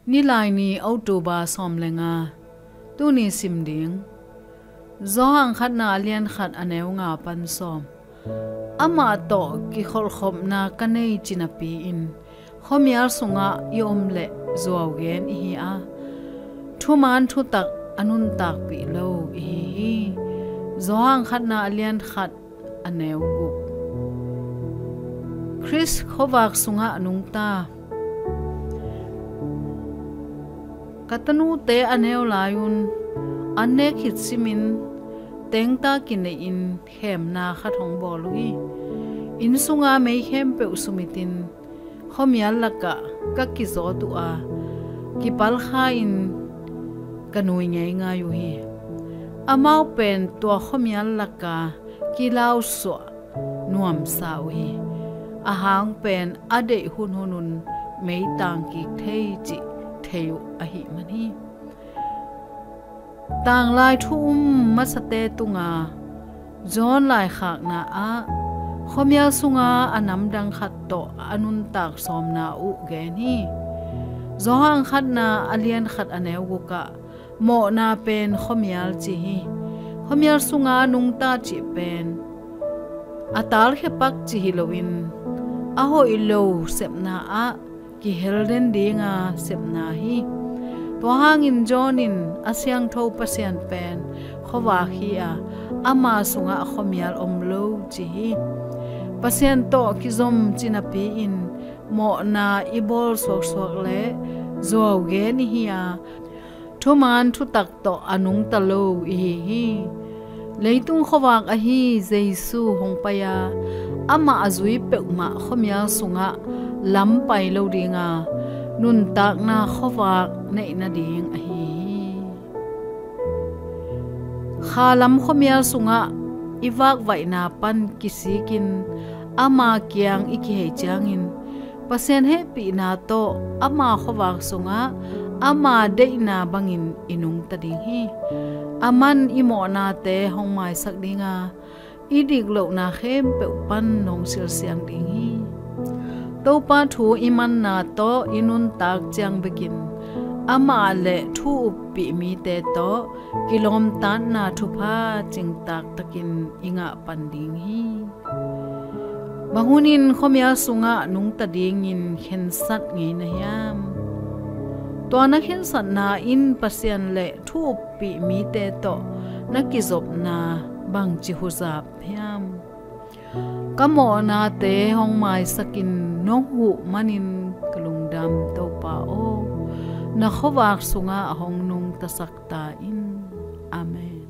ni lai ni auto ba som lenga tu ni sim ding zo hang khat na lian khat aneu nga pan som ama to ki khol khom na kanei chinapi in khomiar sunga yom le zo gen hi a thuman thu tak anun tak pi lo hi zo hang khat na lian khat aneu gu Chris khowak sunga anungta katanu te aneu layun anek hit simin tengta kine in khem na khathong bolui in sunga mei khem pe usumitin khomial laka ka ki zo tu a ki pal kha in kanui ngai nga yu hi amau pen to khomial laka ki lau so nuam sau hi a hang pen ade hun hunun mei tang ki thei chi theu a hi mani tang lai thum masate tunga zon lai khak na a khomya sunga anam dang khat to anun tak som na u gen hi zohang khat na alien khat aneu gu ka mo na pen khomyal chi hi khomyal sunga nung ta chi pen atal khe pak chi hilowin a ho ilo sepna a ki helden dinga sepna hi to hangin jonin asyang tho pasian pen khowa hi a ama sunga khomial omlo chi hi pasian to ki zom chinapi in mo na ibol sok sok le zo ge ni hi a thuman thu tak to anung talo hi leitung khowak a hi jesu hongpaya ama azui peuma khomya sunga lam pai lo dinga nun tak na khowak nei na ding a hi khalam khomya sunga iwak vai na pan kisikin ama kyang iki he changin pasen he pi na to ama khowak sunga ama de na bangin inung ta ding hi aman imo na te hongmai sak dinga idik lo na khem pe pan nong sil siang ding hi to pa thu iman na to inun tak chang begin ama le thu pi mi te to kilom tan na thu pha ching tak takin inga panding hi bangunin khomya sunga nung ta ding in khen sat nge na yam to na khen sat na in pasian le thu pi mi te to nakizop na bang chi huzap yam kamo na te hong mai sakin nong hu manin kalungdam to pa o na khowak sunga hong nung tasakta in amen.